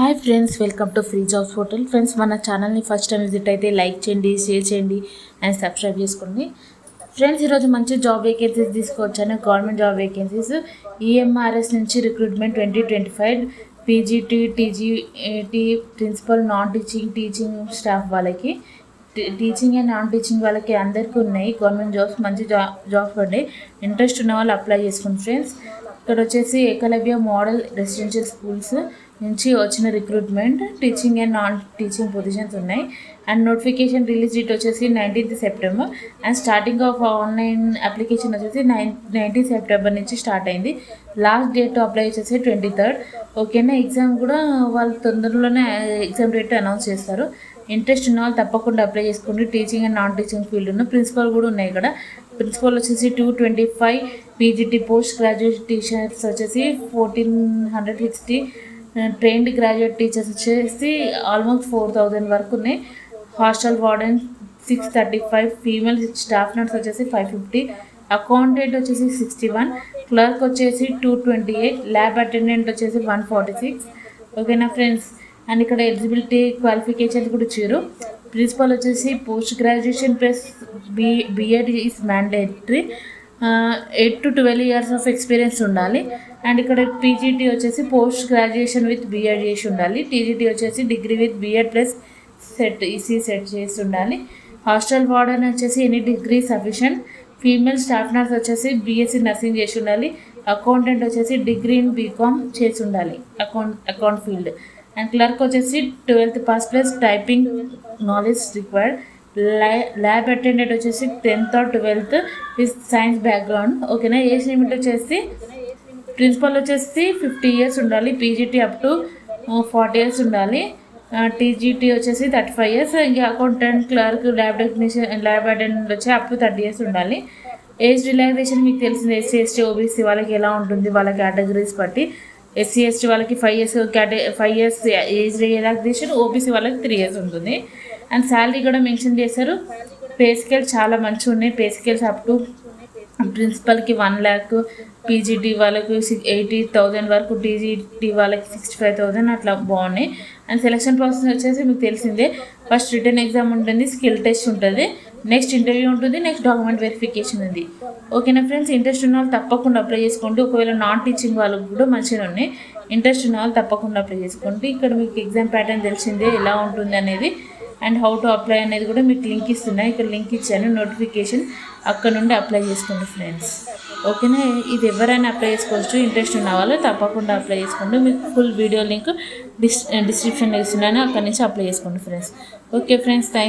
Hi friends, welcome to free jobs portal. Friends, మన ఛానల్ని first time visit అయితే like చేయండి, షేర్ చేయండి అండ్ సబ్స్క్రైబ్ చేసుకోండి. ఫ్రెండ్స్, ఈరోజు మంచి జాబ్ వేకెన్సీస్ తీసుకొచ్చాను. గవర్నమెంట్ జాబ్ వేకెన్సీస్ ఈఎంఆర్ఎస్ నుంచి recruitment 2025 PGT, TGT, principal, non teaching staff వాళ్ళకి, టీచింగ్ అండ్ నాన్ టీచింగ్ వాళ్ళకి అందరికీ ఉన్నాయి గవర్నమెంట్ జాబ్స్. మంచి జాబ్స్ పడ్డాయి. ఇంట్రెస్ట్ ఉన్న వాళ్ళు అప్లై చేసుకోండి ఫ్రెండ్స్. ఇక్కడ వచ్చేసి ఏకలవ్య మోడల్ రెసిడెన్షియల్ స్కూల్స్ నుంచి వచ్చిన recruitment, teaching and non teaching positions ఉన్నాయి. అండ్ నోటిఫికేషన్ రిలీజ్ డేట్ వచ్చేసి 19th September and starting of online application వచ్చేసి 19th September నుంచి స్టార్ట్ అయింది. లాస్ట్ డేట్ అప్లై వచ్చేసి 23rd. ఓకేనా, ఎగ్జామ్ కూడా వాళ్ళు తొందరలోనే ఎగ్జామ్ డేట్ అనౌన్స్ చేస్తారు. ఇంట్రెస్ట్ ఉన్న వాళ్ళు తప్పకుండా అప్లై చేసుకోండి. Teaching and non teaching field ఉన్న ప్రిన్సిపల్ కూడా ఉన్నాయి ఇక్కడ. ప్రిన్సిపల్ వచ్చేసి 225, పీజీటీ పోస్ట్ గ్రాడ్యుయేట్ టీచర్స్ వచ్చేసి 1460, ట్రైన్డ్ గ్రాడ్యుయేట్ టీచర్స్ వచ్చేసి ఆల్మోస్ట్ 4000 వరకు ఉన్నాయి. Hostel warden 635, female staff nurse వచ్చేసి 550, అకౌంటెంట్ వచ్చేసి 61, క్లర్క్ వచ్చేసి 228, ల్యాబ్ అటెండెంట్ వచ్చేసి 146. ఓకేనా ఫ్రెండ్స్, అండ్ ఇక్కడ ఎలిజిబిలిటీ క్వాలిఫికేషన్స్ కూడా ఇచ్చారు. ప్రిన్సిపల్ వచ్చేసి post graduation plus BEd is mandatory, 8 to 12 years of experience ఉండాలి. అండ్ ఇక్కడ పీజీటీ వచ్చేసి పోస్ట్ గ్రాడ్యుయేషన్ విత్ బిఎడ్ చేసి ఉండాలి. టీజీటీ వచ్చేసి డిగ్రీ విత్ బిఎడ్ ప్లస్ ఈసీ సెట్ చేసి ఉండాలి. హాస్టల్ వార్డెన్ వచ్చేసి any degree sufficient. Female staff nurse వచ్చేసి బీఎస్సీ నర్సింగ్ చేసి ఉండాలి. అకౌంటెంట్ వచ్చేసి డిగ్రీ ఇన్ బీకామ్ చేసి ఉండాలి, అకౌంట్ ఫీల్డ్. అండ్ క్లర్క్ వచ్చేసి 12th pass plus typing knowledge required. Lab attendant వచ్చేసి 10th or 12th with science background. ఓకేనా, ఏజ్ లిమిట్ వచ్చేసి ప్రిన్సిపల్ వచ్చేసి 50 years ఉండాలి. పీజీటీ అప్ టు 40 years ఉండాలి. టీజీటీ వచ్చేసి 35 years. ఇంకా accountant, clerk, lab technician, lab attendant వచ్చి అప్ టు 30 years ఉండాలి. ఏజ్ రిలాక్సేషన్ మీకు తెలిసింది. ఎస్సీ, ఎస్టీ, ఓబీసీ వాళ్ళకి ఎలా ఉంటుంది, వాళ్ళ కేటగిరీస్ బట్టి. ఎస్సీ, ఎస్టీ వాళ్ళకి 5 years ఏజ్ రిలాక్సేషన్, ఓబీసీ వాళ్ళకి 3 years ఉంటుంది. అండ్ శాలరీ కూడా మెన్షన్ చేశారు. పే స్కేల్ చాలా మంచిగా ఉన్నాయి. పే స్కేల్స్ అప్ టు ప్రిన్సిపల్కి 1 lakh, పీజీటీ వాళ్ళకి 80,000 వరకు, టీజీటీ వాళ్ళకి 65,000 అట్లా బాగున్నాయి. అండ్ సెలక్షన్ ప్రాసెస్ వచ్చేసి మీకు తెలిసిందే. ఫస్ట్ రిటర్న్ ఎగ్జామ్ ఉంటుంది, స్కిల్ టెస్ట్ ఉంటుంది, నెక్స్ట్ ఇంటర్వ్యూ ఉంటుంది, నెక్స్ట్ డాక్యుమెంట్ వెరిఫికేషన్ ఉంది. ఓకేనా ఫ్రెండ్స్, ఇంట్రెస్ట్ ఉన్న వాళ్ళు తప్పకుండా అప్లై చేసుకోండి. ఒకవేళ నాన్ టీచింగ్ వాళ్ళకి కూడా మంచిగా ఉన్నాయి. ఇంట్రెస్ట్ ఉన్న వాళ్ళు తప్పకుండా అప్లై చేసుకోండి. ఇక్కడ మీకు ఎగ్జామ్ ప్యాటర్న్ తెలిసిందే ఎలా ఉంటుంది అనేది, అండ్ హౌ టు అప్లై అనేది కూడా మీకు లింక్ ఇస్తున్నాయి. ఇక్కడ లింక్ ఇచ్చాను, నోటిఫికేషన్, అక్కడ నుండి అప్లై చేసుకోండి ఫ్రెండ్స్. ఓకేనా, ఇది ఎవరైనా అప్లై చేసుకోవచ్చు. ఇంట్రెస్ట్ ఉన్న వాళ్ళు తప్పకుండా అప్లై చేసుకోండి. మీకు ఫుల్ వీడియో లింక్ డిస్క్రిప్షన్లో ఇస్తున్నాను, అక్కడ నుంచి అప్లై చేసుకోండి ఫ్రెండ్స్. Okay friends, thank